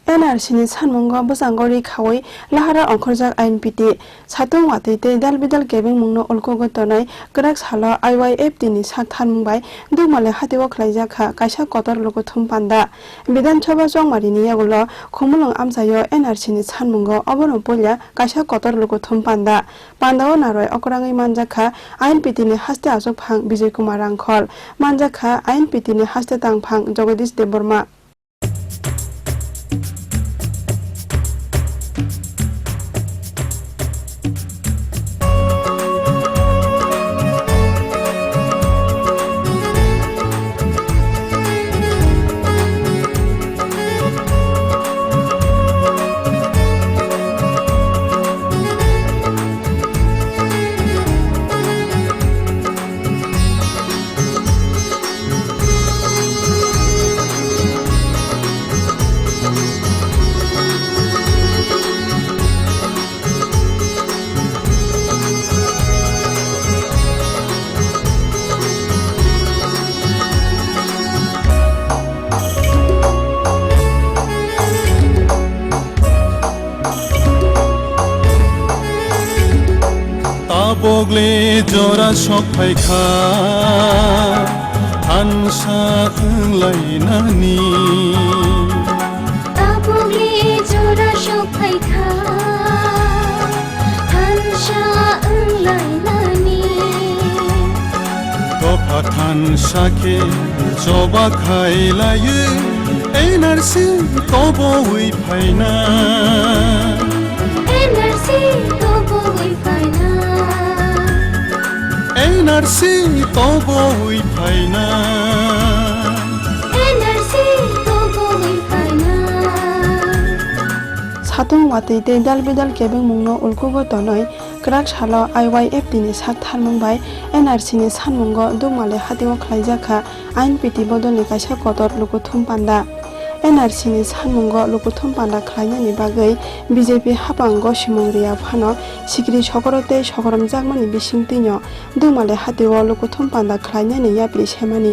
NRCनि सानमुंगा बसांगरि खावै लाहारा अंखरजाक आइनपिति सातुं वातैते दाल बिदाल गेबें मुंनो अलको तनाय गराक सालो IYFT नि साथान मुंबाय दुमाले हातेवा खलाइजाखा काइसा कतर लोगो थुमपान्दा विधानसभा जंमारिनि यागुलो खुमुलुं आमजायो NRCनि सानमुंगा अबनो पोल्या काइसा कतर लोगो थुमपान्दा पान्दाव नारय अकराङै मानजाखा आइनपितिनि हास्ते आजक फां विजय कुमार रांखल मानजाखा आइनपितिनि हास्ते तांफां जगदीश देबबर्मा বগলে জরা সফাইখা আনসা লাইনানি বগলে জরা সফাইখা আনসা লাইনানি তফা থান সাকে জবা খাইলায়ু NRC তবই ফাইনা NRC তবই ফাইনা NRC তবই ফাইনা NRC তবই ফাইনা सातुं वातैते दाल बिदाल गेबें मुंनो अलको तनाय गराक सालो IYFT नि साथान मुंबाय NRC नि सानमुंगा दुमाले हातेवा खलाइजाखा आइनपिति बदलनि काइसा कतर लोगो थुमपान्दा NRC नि सानमुंगा लोगो थुमपान्दा खलाइनायनि बागै BJP हापांग सिमुंरिया फानो सिक्रि सकरते सकरम जागमानि बिसिंतिनो दुमाले हातेवा लोगो थुमपान्दा खलाइनायनि याप्रि सेमानि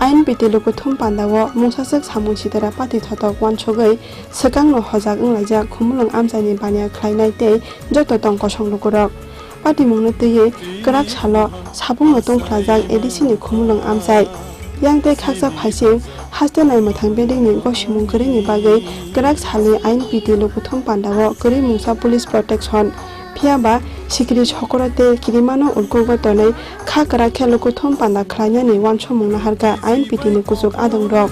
आइनपिति लोगो थुमपान्दाwo मुसासक सामुं सिदारा पाति थतक वानसगै सकांनो हजाक अंलाइजा खुमुलुं आमजानि बानिया खलाइनाय तै जत तंक संलुगरक पाति मुंनो तैयै गराक सालो साबुंनो तंख्लाजाक एडिसिनि खुमुलुं आमजाय यांते खाकजा फाइसिं हास्ते नायमथां बेदिंनि गसिमुं गैरैनि बागै गराक सालि आइनपिति लोगो थुमपान्दाwo गरै मुसा पुलिस प्रोटेक्शन फियाबा सिक्रि सकरते किरिमानो उलको तनै खा गराखे लोगो थुमपान्दा खलाइनायनि वानसमुं नाहारगा आइनपितिनि कुजुक आदंरक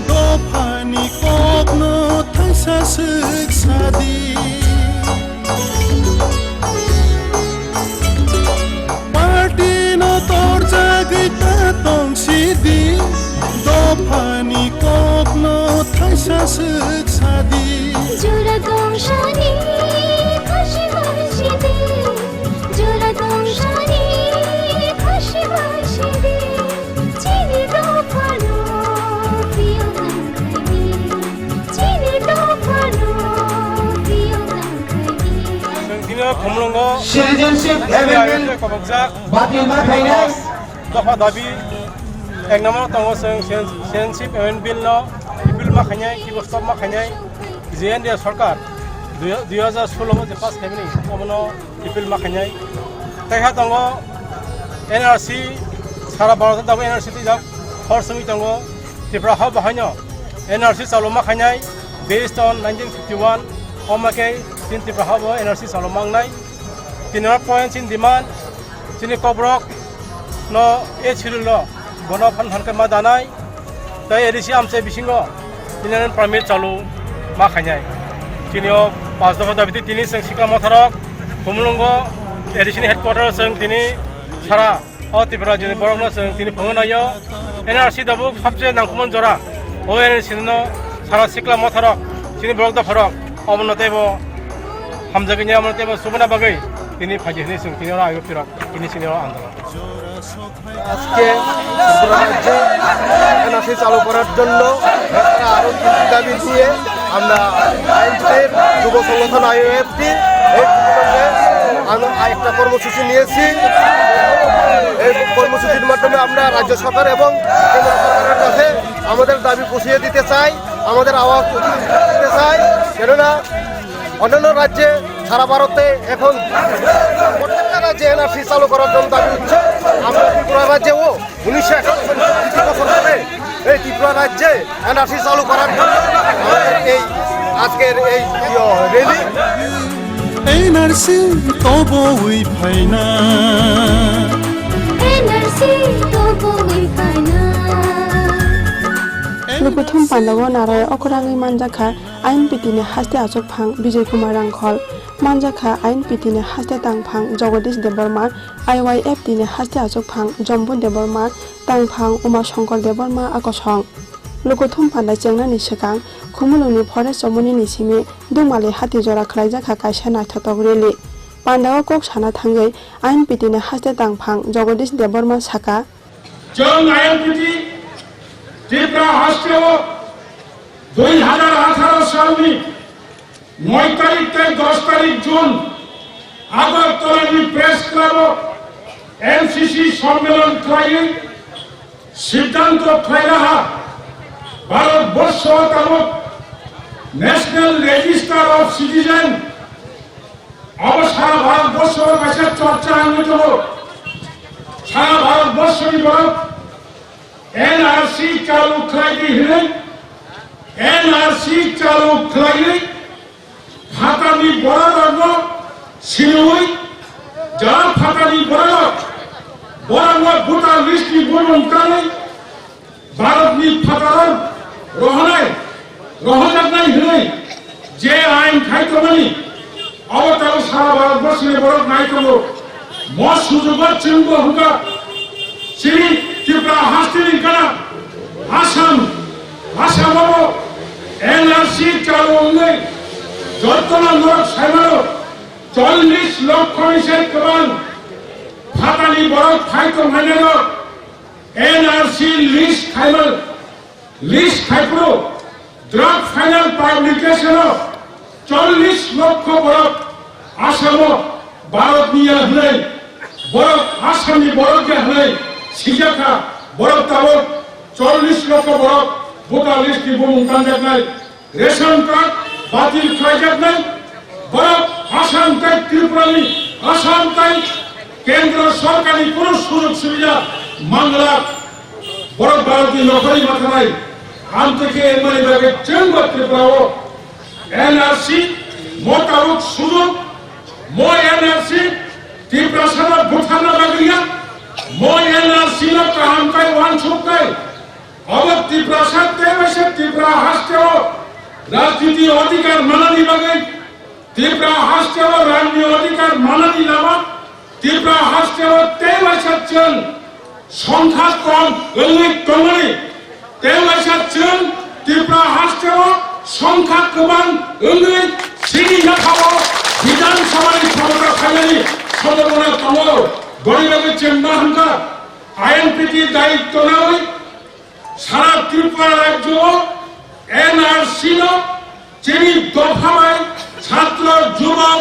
Dofani kokno thaisa siksadi Party no torja gita tongsidi Dofani kokno thaisa siksadi জোড়া দংশানি খুশি বাসিদি জোড়া দংশানি খুশি বাসিদি চিনি দফানো প্রিয় গানখানি চিনি দফানো প্রিয় গানখানি जोंदिनो खुमलुंगो Citizenship Amendment कबकजाक बातिल मा खायनाय दफा दाबि एक नम्बर तंगो जों सिटिजेनशिप एमेन्डमेन्ट बिल न बिल माखायनाय किबो स्टप माखायनाय जेएनडि सरकार 2016 जे पास खायमनि अमनो बिल माखायनाय ताइहा तंगो NRC सारा भारत दाबो NRC तिजाक फर्समी तंगो त्रिपुरा हा बाहायनो NRC चालु माखायनाय based on 1951 अमाके तीन त्रिपुरा हा NRC चालु मांगनाय 3 point in demand chini kobrok no e chirilo bono phan phan ma danai tai edisi amse bisingo tinan permit chalu ma khainai chini o 5 dafa dabiti tini sing sikla motharok humlungo additional headquarter जों दिनै सारा त्रिपुरा रायजोनि बर'नो जों दिनै फोंनायो NRC दाबो सबसे नांगौमोन जरा ओ एनआरसिनो सारा सिक्ला मथारक जोंनि बर'क दाफारक अमनतेबो हामजागैनि अमनतेबो सुबना बागै दिनै फाजिहैनि जों दिनै आयो फिरक दिनै सिनियाव आन्दोलन আজকে রাজ্যে এনআরসি চালু করার জন্য আরো দাবি দিয়ে আমরা আইনটির যুব সংগঠন আইওএফটি একটা কর্মসূচি নিয়েছি। এই কর্মসূচির মাধ্যমে আমরা রাজ্য সরকার এবং কেন্দ্র সরকারের কাছে আমাদের দাবি পৌঁছিয়ে দিতে চাই, আমাদের আওয়াজ দিতে চাই। কেননা অন্যান্য রাজ্যে সারা ভারতে এখন প্রত্যেকটা রাজ্যে এনআরসি চালু করার জন্য দাবি হচ্ছে। আমরা ত্রিপুরা রাজ্যেও 1961 এই ত্রিপুরা রাজ্যে এনআরসি চালু করার জন্য আমাদের এই আজকের এই রেলি এনআরসি তবু উই ফাইনা NRC তবুই ফাইনা লুকুথুম পান্ডাগো নারায় অকরাঙি মানজাখা আইন পিটিনে হাস্তে আচক ফাং বিজয় কুমার রাংখল মানজাখা আইন পিটিনে হাস্তে তাংফাং জগদীশ দেববর্মা আইওয়াইএফ তিনে হাস্তে আচক ফাং জম্বু দেববর্মা তাংফাং উমা শঙ্কর দেববর্মা আকসং লুকুথুম পান্ডা চেংনানি সেকাং খুমুলুনি ফরেস্ট জমুনি নিসিমি দুমালে হাতি জরা খাইজাখা কাইসা নাইথতক রেলি পান্ডাও কক সানা থাঙ্গै আইন পিটিনে হাস্তে তাংফাং জগদীশ দেববর্মা সাকা জন আইএনপিটি ত্রিপুরা হাস্টেও 2018 সালনি 9 তারিখ থেকে 10 তারিখ জুন আগরতলানি প্রেস ক্লাব এনসিসি সম্মেলন খাইয়ে সিদ্ধান্ত খাইরাহা ভারতবর্ষ তাবক ন্যাশনাল রেজিস্টার অফ সিটিজেন অবসারা ভারতবর্ষের কাছে চর্চা আনিত সারা ভারতবর্ষের বরফ एनआरसी चालू खाई है एनआरसी चालू खाई फाटानी बड़ा रंग सिलुई जा फाटानी बड़ा भूटान लिस्ट की बोलूं काले भारत नी फाटारन रोहना नहीं है जे आइन खाई तो नहीं अवतार सारा भारतवर्ष में बड़ा नहीं तो मौत सुजुगा चिंबो होगा श्री ত্রিপুরা হাস্তিনি কানা আসাম এনআরসি চালু হলে যতনা লোক সাইমানো 40 লক্ষ নিষেধ কমান ফাটানি বড় খাইতো মাইনেল এনআরসি লিস্ট খাইপ্রো ড্রাফট ফাইনাল পাবলিকেশন 40 লক্ষ বড় আসাম ভারত নিয়ে হলে বড় আসামি বড়কে হলে সিজাখা বরফ তাবক 40 লক্ষ বরফ ভোটার লিস্ট কি বলুন কাঞ্জাত নাই রেশন কার্ড বাতিল খাইজাত নাই বরফ আসাম তাই ত্রিপুরানি আসাম তাই কেন্দ্র সরকারি কোন সুযোগ সুবিধা মাংলা বরফ ভারতীয় নকরি মাথা নাই আম থেকে এর মানে ব্যাগে চেম্বার ত্রিপুরাও এনআরসি মোতাবক সুযোগ মো এনআরসি ত্রিপুরা সারা ভোটার না লাগিয়া মই এনআরসি লো কাম কাই ওয়ান সুকাই অবত ত্রিপুরা সাথে বসে ত্রিপুরা হাস্টেও রাজনীতি অধিকার মানানি বাগে ত্রিপুরা হাস্টেও রাজনীতি অধিকার মানানি লামা ত্রিপুরা হাস্টেও তেবাসাচন সংখ্যা কম উল্লেখ কমনি তেবাসাচন ত্রিপুরা হাস্টেও সংখ্যা কমান উল্লেখ সিনি নাখাও বিধানসভার ক্ষমতা খাইনি সদরমনা কমল গরিবের চেম্বার হাঙ্কা আইএনপিটি দায়িত্ব নেয় সারা ত্রিপুরা রাজ্য এনআরসি চিনি দফায় ছাত্র যুবক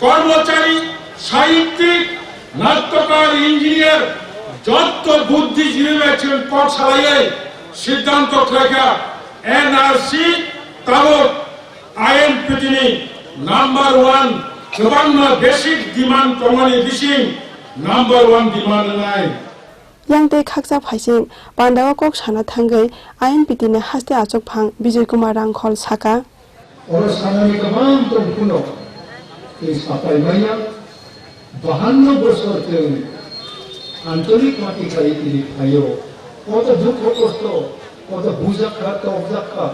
কর্মচারী সাহিত্যিক নাট্যকার ইঞ্জিনিয়ার যত বুদ্ধিজীবী ছিলেন পথ চালাইয়ে সিদ্ধান্ত লেখা এনআরসি তাবক আইএনপিটি নাম্বার 1 গোবাং বেসিক ডিমান্ড কমানি দিছিং নাম্বার 1 ডিমান্ড নাই यांते खाकजा फाइसिं पांडावा कक साना थांगै आयन पिटिने हास्ते आचक फां विजय कुमार रांखल साका और सानानि गोबां दंफुनो साफायनाया 52 बोसोरजों आन्तरिक मातिखाय दिनै थायो कत दुख कष्ट कत बुजाखा तबजाखा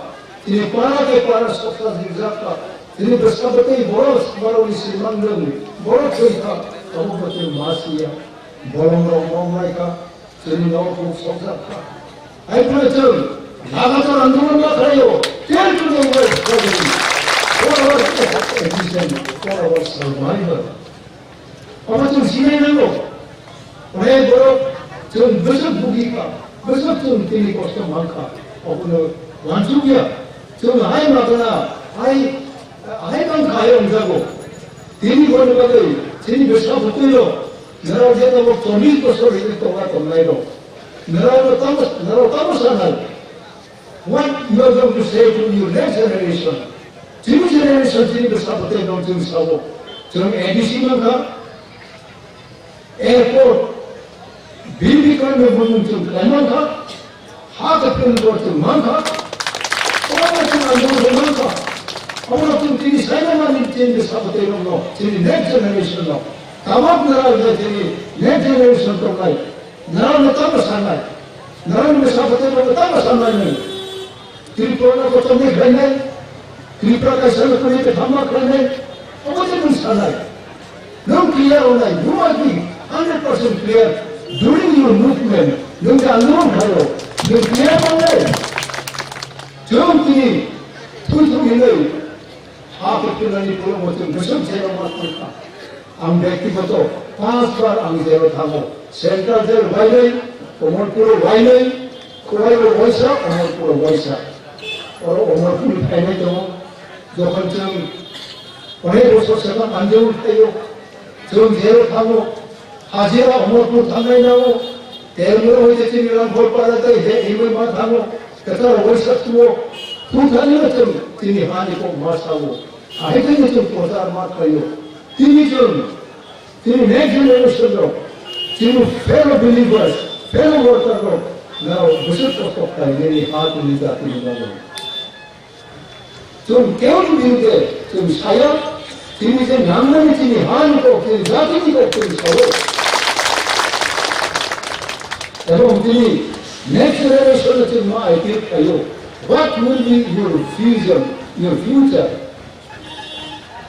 दिनै पाराके पारा सप्ता जिजाखा दिनै बस्काबते बर' साबारनि सिमांजों बर' थैखा 어머니 마시야 bolong mereka seni nauku sosaka ai pun lagatar anjuman makarayo tel tu yang berkali orang efisien orang survivor apa tu sini nalo orang borok 전 besok buka besok 전 tini kosta mangka apa nu wansuya 전 ai makana ai kan kaya unjago tini kono bagai tini besok betul Nara dia tu tomi ko so ini toga tomai lo. Nara tamu sana. What you are going to say to your next generation? New generation ini bersabda dengan tu sabo. Jangan edisi mana? Airport, bilik kan memang tu lemah kan? Hak pun tu mana? Orang tu anu mana? Orang tu ini saya mana ini bersabda dengan lo. Jadi next generation lo. Tamak nara jadi next generation tu lagi. Nara nak bersama. Nara bersabda dengan tak bersama ni. Tripura ko to me grane. Tripura ka sana ko ni tamak grane. Apa je bersama? No clear online. You must be 100% clear during your movement. You can know how. You clear online. Jom kini tu ini. Apa tu nanti puluh macam besar saya maklumkan. Am ব্যক্তিগত 5 বার আমি jail থামো central jail বাইরে অমরপুর বাইরে কোয়াইল বৈশা অমরপুর বৈশা আর অমরপুর ফাইনে তো যখন जों অনেক বছর সেবা কান্দে উঠতেও जों জেল থামো হাজিরা অমরপুর থামাই নাও তেলগুলো হইতে চিনিলাম ভোট পাড়াতে যে এইবার মা থামো এটা বৈশা তুও তুই জানিও তিনি হানি কো মাসাও আইতে যে প্রচার মা কইও তিনি next generation lo, তিনি fellow believers, fellow workers lo, now besar prospek ini hati ini jati ini lo. Jom kau juga, jom saya, তিনি যে নামে তিনি হানি কো তিনি জাতি কো তিনি সরো এবং তিনি next generation to my give you what will be your vision, your future.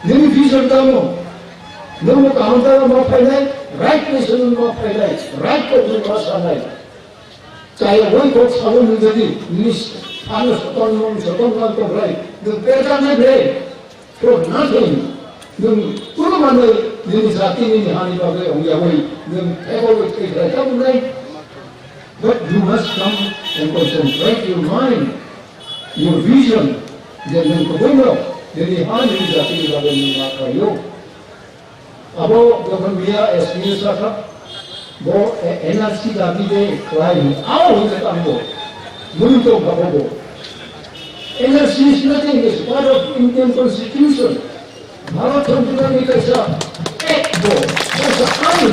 Nini vision kamu Nunggu kaunter mau pilih, right person mau pilih, right person mau sanai. Cahaya woi kau selalu menjadi nis, anu seton kan tu berai. Nung percaya berai, for nothing. Nung puluh mana ini jati ini hani bagai orang Yahudi. Nung evaluate kita kamu berai. But you must come and concentrate your mind, your vision. Jangan kau bodoh. Jadi hani jati ini bagai mana kayu. Abo যখন বিয়া SPS রাখা বো NRC দাবিতে claim আও হইতে পারবো মূলত ভাববো NRC is nothing is part of Indian constitution Bharat সংবিধান এটা একদো এটা আইন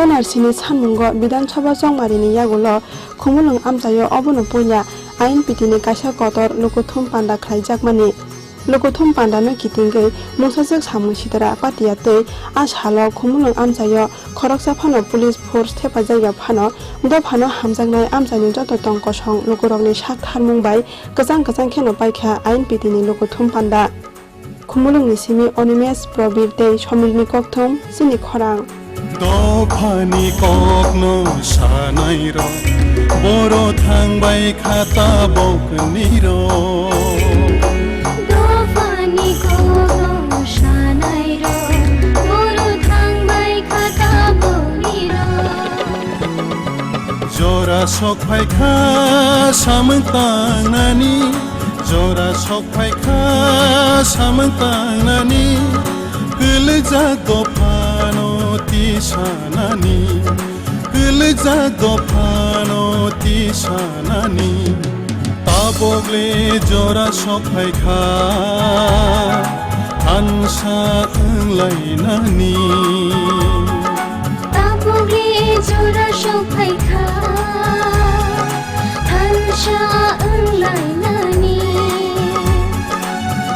NRCनि सानमुंगो बिधानसभा जंमारिनि यागुलो खुमुलुं आमजायो अबुनो पुइला आइन पिटिनि काइसा कतर लुकुथुम पान्दा खाइजाकमानि लुकुथुम पान्दानो कितिंगै मुसाजक सामु सिदरा पाटियातै आसालो खुमुलुं आमजायो खरकसा फानो पुलिस फोर्स थेपा जायगा फानो द फानो हामजांनाय आमजानि जत तंकसं लुकुरगनि साक थारमुंबाय गोजां खेनो पाइखा आइन पिटिनि लुकुथुम पान्दा खुमुलुंनि सिमि अनिमेस प्रबिरते समिलनि कक्थुम सिनि खरां दफानि ककनो सानाय र बर' थांबाय खाता बकनि र दफानि ककनो सानाय र बर' थांबाय खाता बकनि र जरा सकफायखा सामोंतांनानि जरा सकफायखा सामोंतांनानि गोलैजा दफानो तिसानानि गोलैजा दफानो तिसानानि ताबगले जरा सकफायखा हानसा ओंलायनानि ताबगले जरा सकफायखा हानसा ओंलायनानि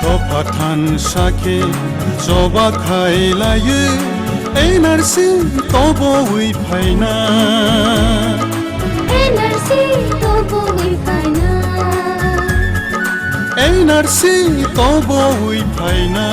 दफाथान साखे जबा खायलायो एनआरसि तबोइ फाइना एनआरसि तबोइ फाइना एनआरसि तबोइ फाइना